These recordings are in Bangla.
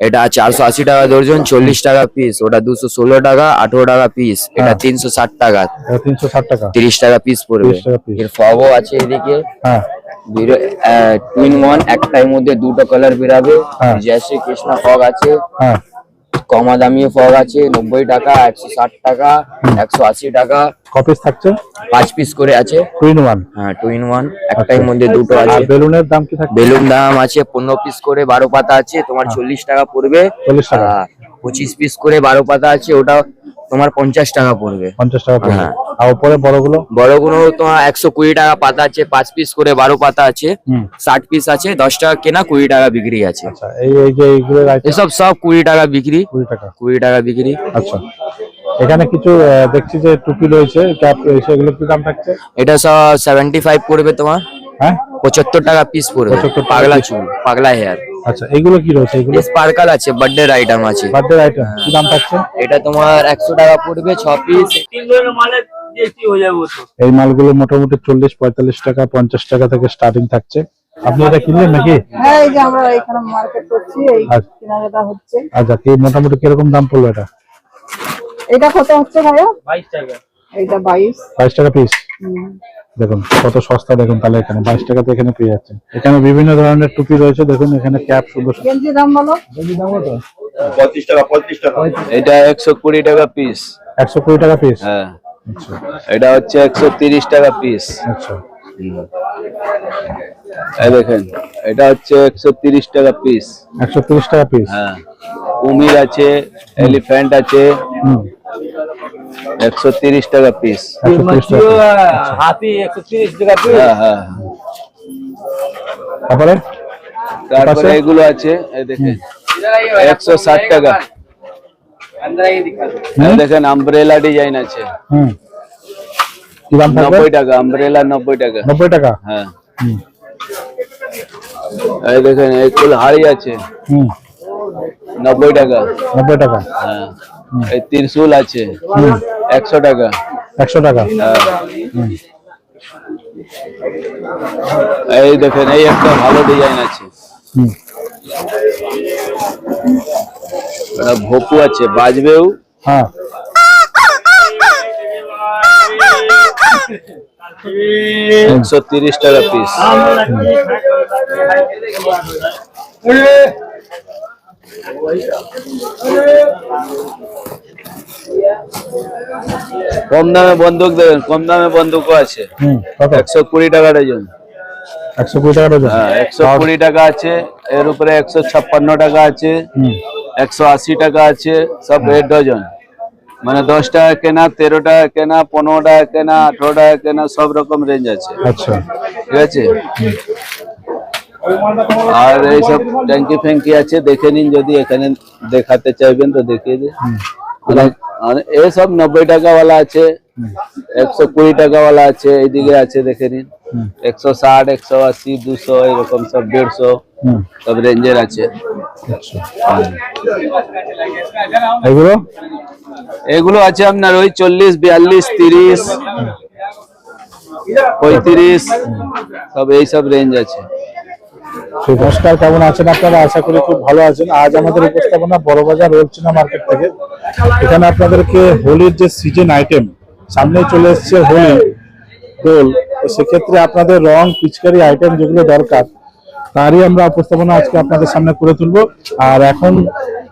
এটা 480 টাকা দর্জন, 40 টাকা পিস। ওটা 216 টাকা, 18 টাকা পিস। এটা 360 টাকা, 360 টাকা, 30 টাকা পিস পড়বে। 30 টাকা পিস। এর ফগও আছে এদিকে। হ্যাঁ, 2 in 1, একটার মধ্যে দুটো কালার বেরাবে। হ্যাঁ। জয়শ্রী কৃষ্ণ ফগ আছে, হ্যাঁ, কমা দামি ফগ আছে, 90 টাকা, 160 টাকা, 180 টাকা। কপিস থাকছে? 5 পিস করে আছে। 2 in 1। হ্যাঁ, 2 in 1, একটার মধ্যে দুটো আছে। আর বেলুনের দাম কি থাকছে? বেলুন দাম আছে 15 পিস করে 12 পাতা আছে, তোমার 40 টাকা পড়বে। 40 টাকা। 25 পিস করে 12 পাতা আছে, ওটা তোমার 50 টাকা পড়বে। 50 টাকা পড়বে। হ্যাঁ। আর উপরে বড়গুলো? বড়গুলো তোমার 120 টাকা পাতা আছে, 5 পিস করে 12 পাতা আছে, 60 পিস আছে, 10 টাকা কেনা, 20 টাকা বিক্রি আছে। আচ্ছা, এই যে এইগুলো এসব সব 20 টাকা বিক্রি। 20 টাকা। 20 টাকা বিক্রি। আচ্ছা, এখানে কিছু দেখছি যে টুপি রয়েছে, ক্যাপ রয়েছে, এগুলো কি দাম থাকছে? এটা সব 75 পড়বে তোমার। হ্যাঁ, 75 টাকা পিস পড়বে। 75 টাকা পাগলা piece। চুল, পাগলা হেয়ার। আচ্ছা, এইগুলো কি রয়েছে? এগুলো স্পার্কল আছে, বার্থডে আইটেম আছে। বার্থডে আইটেম, কি দাম থাকছে? এটা তোমার 100 টাকা পড়বে, 6 পিস। এই মালগুলো মোটামুটি 40-45 টাকা, 50 টাকা থেকে স্টার্টিং থাকছে। আপনি এটা কিনলেন নাকি? হ্যাঁ, এই যে আমরা এখানে মার্কেট করছি, এই কেনাকাটা হচ্ছে। আচ্ছা, কি মোটামুটি কিরকম দাম পড়লো এটা? এটা কত হচ্ছে ভাইয়া? 22 টাকা। এটা 22 টাকা পিস। দেখুন কত সস্তা, দেখুন তাহলে এখানে 22 টাকাতে এখানে পেয়ে যাচ্ছেন। এখানে বিভিন্ন ধরনের টুপি রয়েছে, দেখুন এখানে ক্যাপ সুন্দর। গেঞ্জি দাম বলো? গেঞ্জি দাম কত? 25 টাকা, 25 টাকা। এটা 120 টাকা পিস। 120 টাকা পিস। হ্যাঁ। আচ্ছা, এটা হচ্ছে 130 টাকা পিস। আচ্ছা। এই দেখেন, এটা হচ্ছে 130 টাকা পিস। 130 টাকা পিস। হ্যাঁ, কুমির আছে, এলিফ্যান্ট আছে। 130 টাকা পিস। 130 টাকা। হাতি 130 টাকা পিস। হ্যাঁ হ্যাঁ। তারপরে এগুলো আছে, এই দেখেন 160 টাকা। এই দেখেন আমব্রেলা ডিজাইন আছে। কি দাম থাকবে? 90 টাকা, আমব্রেলা 90 টাকা। 90 টাকা। হ্যাঁ। এই দেখেন এই কুলহাড়ি আছে, 90 টাকা। 90 টাকা। হ্যাঁ। এই ত্রিশূল আছে, 100 টাকা। 100 টাকা। হ্যাঁ। এই দেখেন এই একটা ভালো ডিজাইন আছে। এটা ভোপু আছে, বাজবেও। হ্যাঁ। 130 টাকা পিস। কম দামে বন্দুক দেখেন, কম দামে বন্দুকও আছে। কত? 120 টাকা ডজন। 120 টাকা ডজন। হ্যাঁ, 120 টাকা আছে, এর উপরে 156 টাকা আছে, 180 টাকা আছে, সব রেড ডজন। মানে 10 টাকা কেনা, 13 টাকা কেনা, 15 টাকা কেনা, 18 টাকা কেনা, সব রকম রেঞ্জ আছে। আচ্ছা, ঠিক আছে। আর এইসব ট্যাঙ্কি ফ্যাঙ্কি আছে, দেখে নিন, যদি এখানে দেখাতে চাইবেন তো দেখিয়ে দিন। এই সব 90 টাকা वाला আছে, 120 টাকা वाला আছে, এইদিকে আছে দেখে নিন, 160, 180, 200, এরকম সব 150 সব রেঞ্জের আছে। এগুলো এগুলো আছে আপনার ওই 40, 42, 30, 35, সব এই সব রেঞ্জ আছে। নমস্কার, কেমন আছেন আপনারা? আশা করি খুব ভালো আছেন। আজ আমাদের উপস্থাপনা বড়বাজার রোলচিনা মার্কেট থেকে। এখানে আপনাদেরকে হোলির যে সিজন আইটেম, সামনে চলে এসছে হোলি দোল, তো সেক্ষেত্রে আপনাদের রং পিচকারি আইটেম যেগুলো দরকার, তারই আমরা উপস্থাপনা আজকে আপনাদের সামনে করে তুলবো। আর এখন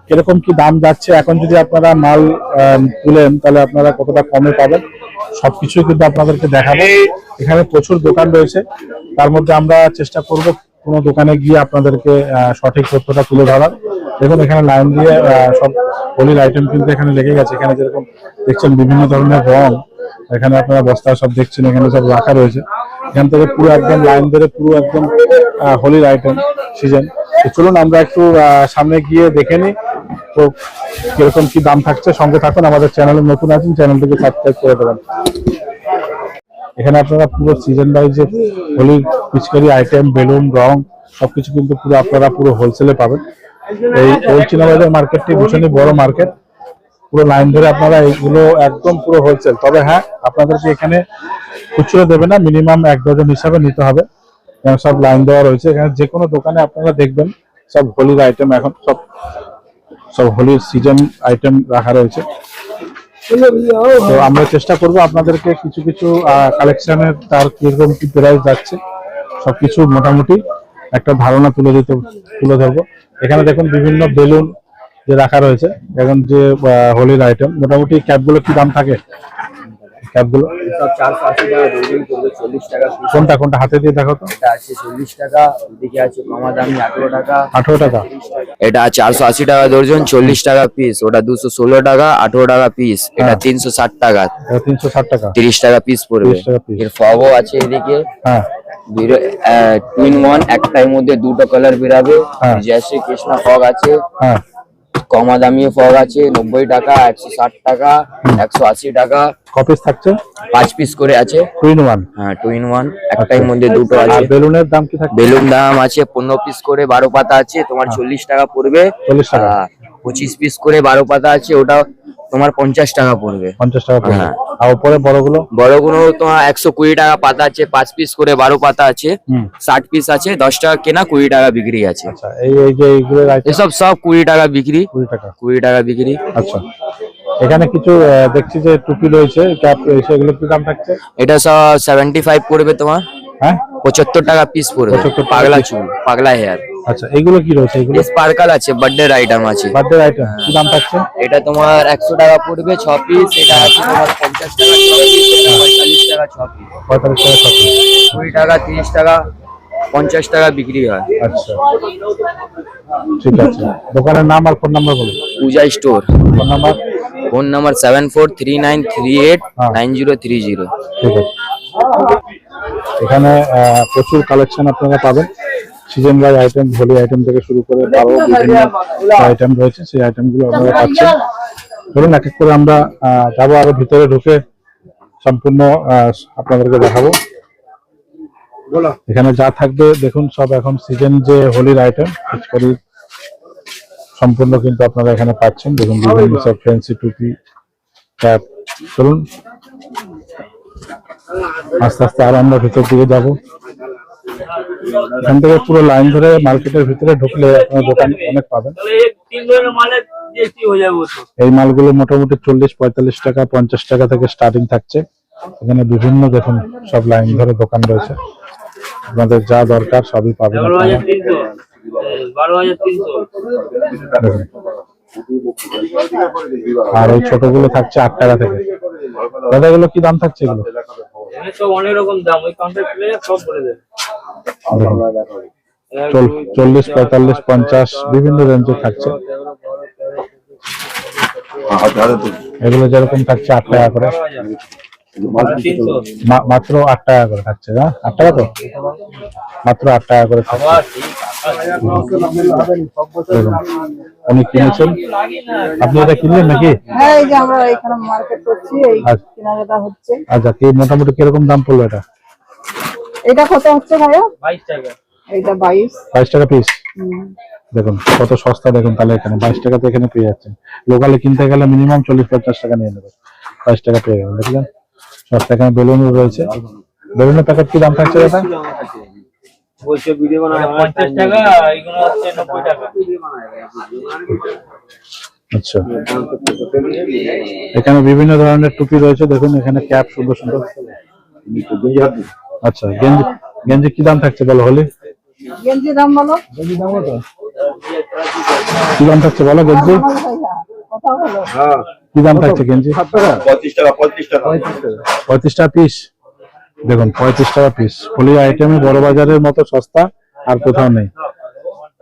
কিরকম কি দাম যাচ্ছে, এখন যদি আপনারা মাল তুলেন তাহলে আপনারা কতটা কমে পাবেন, সবকিছু কিন্তু আপনাদেরকে দেখাবো। এখানে প্রচুর দোকান রয়েছে, তার মধ্যে আমরা চেষ্টা করব কোনো দোকানে গিয়ে আপনাদেরকে সঠিক তথ্যটা তুলে ধরার। দেখুন এখানে লাইন দিয়ে সব হোলির আইটেম কিন্তু এখানে লেগে গেছে। এখানে যেরকম দেখছেন বিভিন্ন ধরনের রং, এখানে আপনারা বস্তা সব দেখছেন, এখানে সব রাখা রয়েছে। এখান থেকে পুরো একদম লাইন ধরে পুরো একদম হোলির আইটেম সিজন। তো চলুন আমরা একটু সামনে গিয়ে দেখে নিই তো কিরকম কি দাম থাকছে। সঙ্গে থাকুন, আমাদের চ্যানেলে নতুন আছেন চ্যানেলটিকে সাবস্ক্রাইব করে দেবেন। এখানে আপনারা পুরো সিজন ওয়াইজে হোলির পিচকারি আইটেম, বেলুন, রং সবকিছু কিন্তু পুরো আপনারা পুরো হোলসেলে পাবেন। এই রোলচিনা বাজার মার্কেটটি ভীষণই বড় মার্কেট, পুরো লাইন ধরে আপনারা এইগুলো একদম পুরো হোলসেল। তবে হ্যাঁ, আপনাদেরকে এখানে খুচরো দেবে না, মিনিমাম 1 ডজন হিসাবে নিতে হবে, সব লাইন দেওয়া রয়েছে। এখানে যে কোনো দোকানে আপনারা দেখবেন সব হোলির আইটেম এখন সব সব হোলির সিজন আইটেম রাখা রয়েছে। তো আমরা চেষ্টা করব আপনাদেরকে কিছু কিছু কালেকশনের তার কিরকম কি প্রাইস যাচ্ছে সবকিছু মোটামুটি একটা ধারণা তুলে ধরবো। এখানে দেখুন বিভিন্ন বেলুন যে রাখা রয়েছে, এখন যে হোলির আইটেম। মোটামুটি ক্যাপগুলো কি দাম থাকে? ক্যাপগুলো সব 480 টাকা দর্জন পড়বে, 40 টাকা পিস। কোনটা কোনটা হাতে দিয়ে দেখো তো। এটা আছে 40 টাকা, এদিকে আছে কমা দামি 18 টাকা। 18 টাকা। এটা 480 টাকা দর্জন, 40 টাকা পিস। ওটা 216 টাকা, 18 টাকা পিস। এটা 360 টাকা, এটা 360 টাকা, 30 টাকা পিস পড়বে। 30 টাকা পিস। এর ফগও আছে এদিকে। হ্যাঁ, 2-in-1, একটার মধ্যে দুটো কালার বেরাবে। হ্যাঁ। জয়শ্রী কৃষ্ণ ফগ আছে, হ্যাঁ, কমা দামি ফগ আছে 90 টাকা, 160 টাকা, 180 টাকা। কপিস থাকছে 5 পিস করে আছে। 2-in-1। হ্যাঁ, 2-in-1, একটার মধ্যে দুটো আর আছে। বেলুনের দাম কি থাকছে? বেলুন দাম আছে 15 পিস করে 12 পাতা আছে, তোমার 40 টাকা পড়বে। 40 টাকা। 25 পিস করে 12 পাতা আছে, ওটা তোমার 50 টাকা পড়বে। 50 টাকা পড়বে। হ্যাঁ। আর উপরে বড়গুলো? বড়গুলো তোমার 120 টাকা পাতা আছে, 5 পিস করে 12 পাতা আছে। হুম। 60 পিস আছে, 10 টাকা কেনা, 20 টাকা বিক্রি আছে। আচ্ছা, এই যে এইগুলোর আইটেম এসব সব 20 টাকা বিক্রি। 20 টাকা। 20 টাকা বিক্রি। আচ্ছা, এখানে কিছু দেখছি যে টুপি রয়েছে, ক্যাপ রয়েছে, এগুলো কি দাম থাকছে? এটা সব 75 পড়বে তোমার। হ্যাঁ, 75 টাকা পিস পড়বে। 75 টাকা পাগলা piece। চুল, পাগলা হেয়ার। আচ্ছা, এগুলো কি রয়েছে? এগুলো স্পার্কল আছে, বার্থডে আইটেম আছে। বার্থডে আইটেম, কি দাম থাকছে? এটা তোমার 100 টাকা পড়বে 6 পিস। এটা আছে তোমার 50 টাকা 6 পিস, 45 টাকা 6 পিস। 45 টাকা কত? 20 টাকা, 30 টাকা, 50 টাকা বিক্রি হয়। আচ্ছা, ঠিক আছে। দোকানের নাম আর ফোন নাম্বার বলুন। Puja store. Phone number? Phone number 7439389030। ঠিক আছে। এখানে প্রচুর কালেকশন আপনারা পাবেন। Season wise item, Holi item থেকে শুরু করে আরো বিভিন্ন আইটেম রয়েছে, সেই আইটেমগুলো আপনারা পাচ্ছেন। ধরুন এক এক করে আমরা যাবো, আরো ভিতরে ঢুকে সম্পূর্ণ আপনাদেরকে দেখাবো। এখানে যা থাকবে দেখুন সব এখন সিজন যে হোলির আইটেম পিচকারি সম্পূর্ণ কিন্তু আপনারা এখানে পাচ্ছেন। দেখুন বিভিন্ন সব ফ্যান্সি টুপি, ক্যাপ। চলুন আস্তে আস্তে আরো আমরা ভিতর দিকে যাব। এখান থেকে পুরো লাইন ধরে মার্কেটের ভিতরে ঢুকলে আপনার দোকান অনেক পাবেন। এই মালগুলো মোটামুটি 40-45 টাকা, 50 টাকা থেকে স্টার্টিং থাকছে। এখানে বিভিন্ন দেখুন সব লাইন ধরে দোকান রয়েছে, আপনাদের যা দরকার সবই পাবেন আপনারা। দেখুন। আর এই ছোটগুলো থাকছে 8 টাকা থেকে। দাদা এগুলো কি দাম থাকছে? এগুলো অনেক রকম দাম, ওই কাউন্টার সব বলে দেবে। 40, 45, 50 বিভিন্ন রেঞ্জে থাকছে। এগুলো যেরকম থাকছে 8 টাকা করে, মাত্র 8 টাকা করে থাকছে। না 8 টাকা তো, মাত্র 8 টাকা করে থাকছে। উনি কিনেছেন, আপনি এটা কিনলেন নাকি? হ্যাঁ, এই যে আমরা এখানে মার্কেট করছি, এই আচ্ছা। কেনাকাটা হচ্ছে। আচ্ছা, কি মোটামুটি কিরকম দাম পড়লো এটা? এটা কত হচ্ছে ভাইয়া? 22 টাকা। এটা 22। 22 টাকা পিস। হুম। দেখুন কত সস্তা, দেখুন তাহলে এখানে 22 টাকাতে এখানে পেয়ে যাচ্ছেন। লোকালে কিনতে গেলে মিনিমাম 40-50 টাকা নিয়ে নেবে, 22 টাকা পেয়ে গেলেন। দেখলেন সস্তা। এখানে বেলুন রয়েছে, বেলুনের প্যাকেট কি দাম থাকছে দাদা? বলছে ভিডিও বানানো 50 টাকা, এগুলো হচ্ছে 90 টাকা। আচ্ছা, এখানে বিভিন্ন ধরনের টুপি রয়েছে, দেখুন এখানে ক্যাপ সুন্দর সুন্দর। আচ্ছা, গেঞ্জি, গেঞ্জি কি দাম থাকছে বলো? হোলি গেঞ্জি দাম বলো। কি দাম থাকছে বলো? গেঞ্জি ভাইয়া কথা বলো। কি দাম থাকছে গেঞ্জি? 35 টাকা, 35 টাকা। 35 টাকা পিস। দেখুন 35 টাকা পিস। হোলি আইটেমে বড় বাজারের মতো সস্তা আর কোথাও নেই,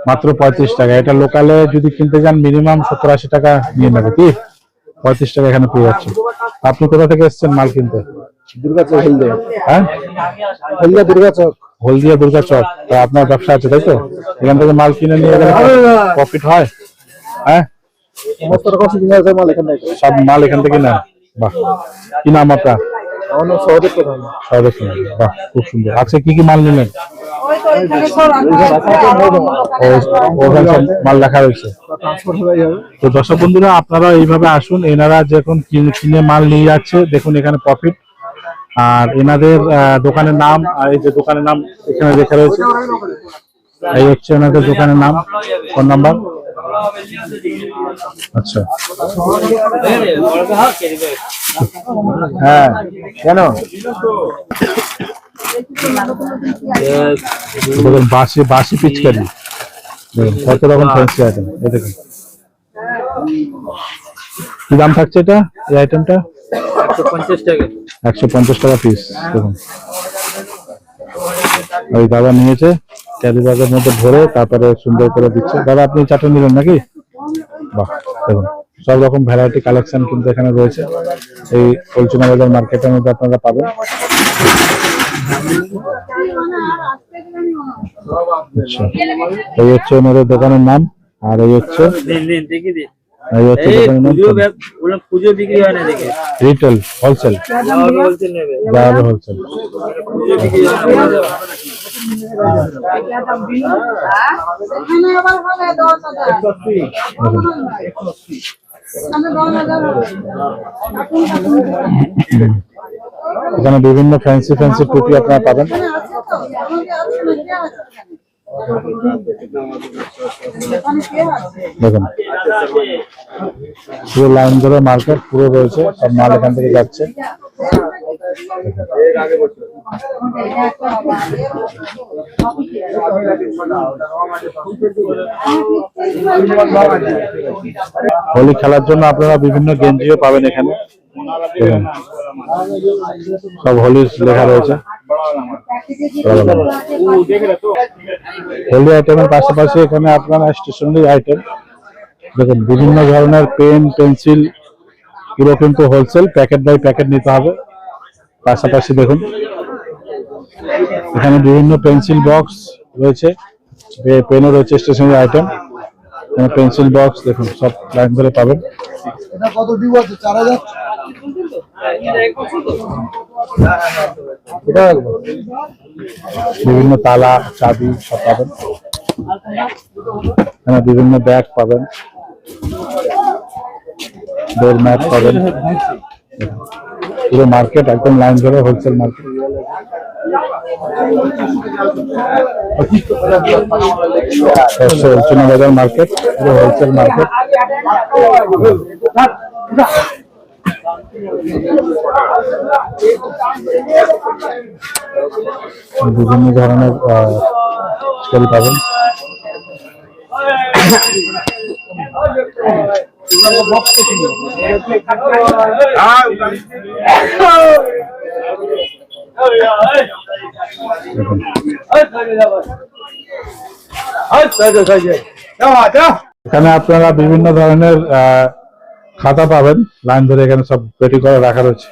মাত্র 35 টাকা। এটা লোকালে যদি কিনতে যান মিনিমাম 70-80 টাকা নিয়ে নেবে। কি 35 টাকা এখানে পেয়ে যাচ্ছে। আপনি কোথা থেকে এসেছেন মাল কিনতে? দুর্গাচক হলদিয়া। হ্যাঁ, হলদিয়া দুর্গাচক। হলদিয়া দুর্গা চক। তো আপনার ব্যবসা আছে তাই তো? এখান থেকে মাল কিনে নিয়ে গেলে প্রফিট হয়? হ্যাঁ, সমস্ত রকম সুবিধা আছে, মাল এখান থেকে। সব মাল এখান থেকে নেন। বাহ, কি নাম আপনার? আমার নাম সহদেব প্রধান। সহদেব প্রধান। বাহ, খুব সুন্দর। আজকে কি কি মাল নিলেন? ওই তো এখানে সব ওখানে সব মাল রাখা রয়েছে। ট্রান্সপোর্ট হয়ে যাবে। তো দর্শক বন্ধুরা, আপনারা এইভাবে আসুন। এনারা যখন কিনে মাল নিয়ে যাচ্ছে দেখুন এখানে প্রফিট। আর এনাদের দোকানের নাম, আর এই যে দোকানের নাম এখানে লেখা রয়েছে, এই হচ্ছে এনাদের দোকানের নাম। ফোন নাম্বার আচ্ছা হ্যাঁ কেন দেখুন বাসি বাসি পিচকারি দেখুন কত রকম ফ্যান্সি আইটেম এই দেখুন কি দাম থাকছে এটা এই আইটেমটা 150 টাকা 150 টাকা পিস দেখুন ওই দাদা নিয়েছে ক্যারি ব্যাগের মধ্যে ভরে তারপরে সুন্দর করে দিচ্ছে দাদা আপনি চাটনি নিলেন নাকি বাহ দেখুন সব রকম ভ্যারাইটি কালেকশন কিন্তু এখানে রয়েছে এই কলচুনা বাজার মার্কেটের মধ্যে আপনারা পাবেন আচ্ছা এই হচ্ছে ওনাদের দোকানের নাম আর এই হচ্ছে দিন দেখি দিন এই হচ্ছে দোকানের নাম পুজো বিক্রি হয় না দেখে রিটেল হোলসেল বলতে নেবে যাবে হোলসেল পুজো বিক্রি হয় না এখানে বিভিন্ন ফ্যান্সি ফ্যান্সি টুপি আপনারা পাবেন দেখুন পুরো লাইন ধরে মার্কেট পুরো রয়েছে সব মাল এখান থেকে যাচ্ছে হোলি খেলার জন্য আপনারা বিভিন্ন গেঞ্জিও পাবেন এখানে দেখুন সব হোলির লেখা রয়েছে হোলি আইটেমের পাশাপাশি এখানে আপনারা স্টেশনারি আইটেম দেখুন বিভিন্ন ধরনের পেন পেন্সিল এগুলো কিন্তু হোলসেল প্যাকেট বাই প্যাকেট নিতে হবে পাশাপাশি দেখুন এখানে বিভিন্ন পেন্সিল বক্স রয়েছে পেনও রয়েছে স্টেশনারি আইটেম পেন্সিল বক্স দেখুন সব লাইন ধরে পাবেন এটা কত ডিউ আছে 4000 এটা বিভিন্ন তালা চাবি সব পাবেন এখানে বিভিন্ন ব্যাগ পাবেন ডোর ম্যাট পাবেন পুরো মার্কেট একদম লাইন ধরে হোলসেল মার্কেট চুনা বাজার মার্কেট পুরো হোলসেল মার্কেট বিভিন্ন ধরনের স্টল পাবেন এখানে আপনারা বিভিন্ন ধরনের খাতা পাবেন লাইন ধরে এখানে সব পেটি করে রাখা রয়েছে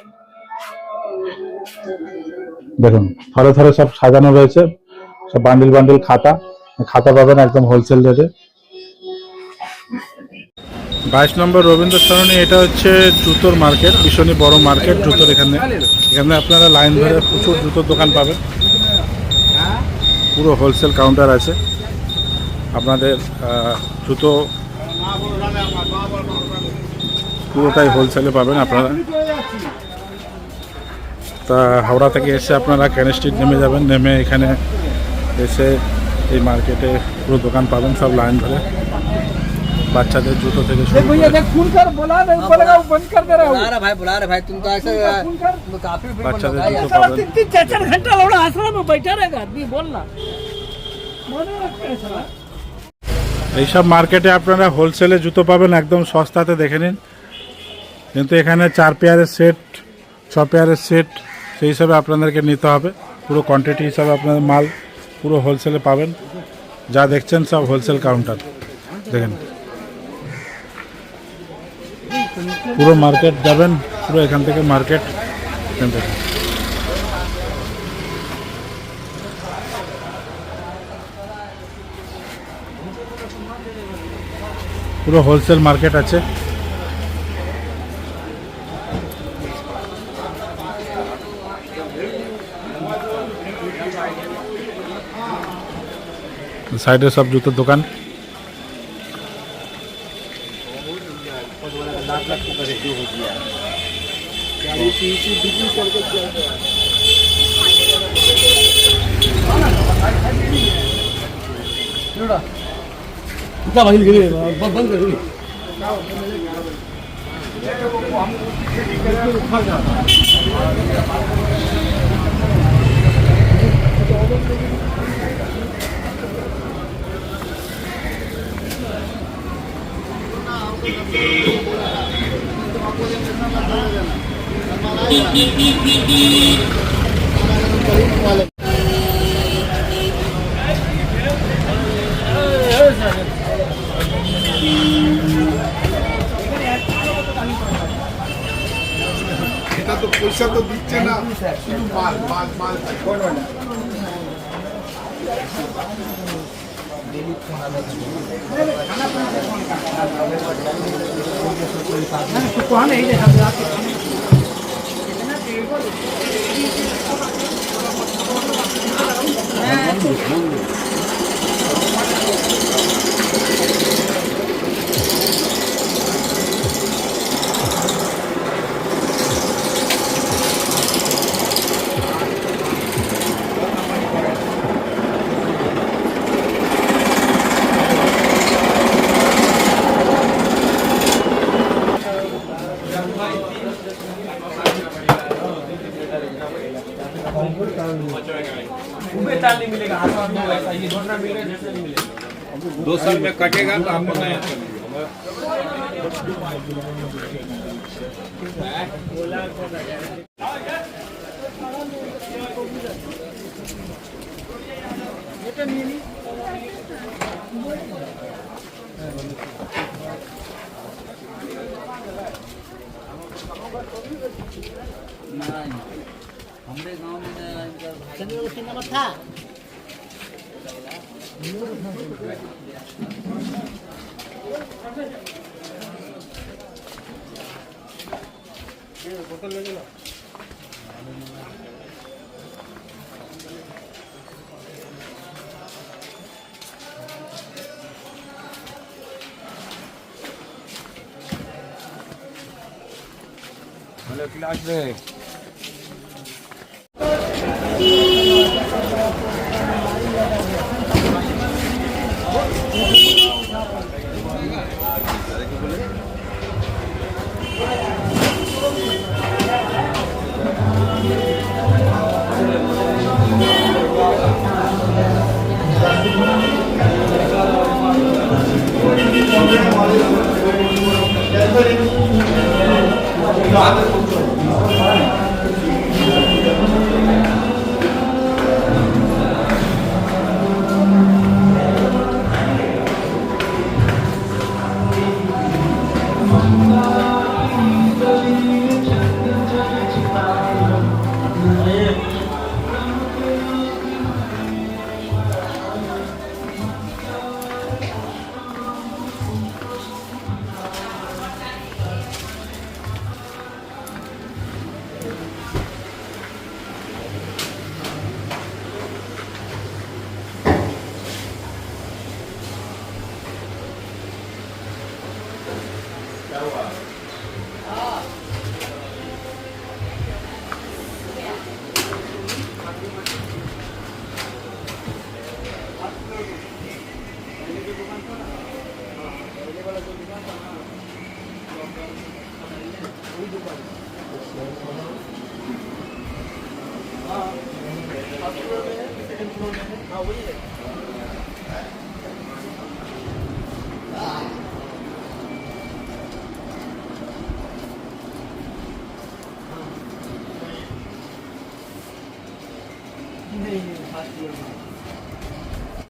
দেখুন থরে থরে সব সাজানো রয়েছে সব বান্ডিল বান্ডিল খাতা খাতা পাবেন একদম হোলসেল রেটে 22 নম্বর রবীন্দ্র সরণি এটা হচ্ছে জুতোর মার্কেট ভীষণই বড় মার্কেট জুতোর এখানে আপনারা লাইন ধরে প্রচুর জুতোর দোকান পাবেন পুরো হোলসেল কাউন্টার আছে আপনাদের জুতো পুরোটাই হোলসেলে পাবেন আপনারা তা হাওড়া থেকে এসে আপনারা ক্যান স্ট্রিট নেমে যাবেন নেমে এখানে এসে এই মার্কেটে পুরো দোকান পাবেন সব লাইন ধরে বাচ্চাদের জুতো থেকে শুরু করে বাচ্চাদের জুতো পাবেন এইসব মার্কেটে আপনারা হোলসেলে জুতো পাবেন একদম সস্তাতে দেখে নিন কিন্তু এখানে 4 পেয়ারের সেট 6 পেয়ারের সেট সেই হিসাবে আপনাদেরকে নিতে হবে পুরো কোয়ান্টিটি হিসাবে আপনাদের মাল পুরো হোলসেলে পাবেন যা দেখছেন সব হোলসেল কাউন্টার দেখেন পুরো মার্কেট যাবেন পুরো এখান থেকে মার্কেট এখান থেকে পুরো হোলসেল মার্কেট আছে সাইডে সব জুতোর দোকান এটা তো পয়সা তো দিচ্ছে না শুধু মাল মাল মাল दो साल में कटेगा तो आपको नया हमारे गांव में क्लास में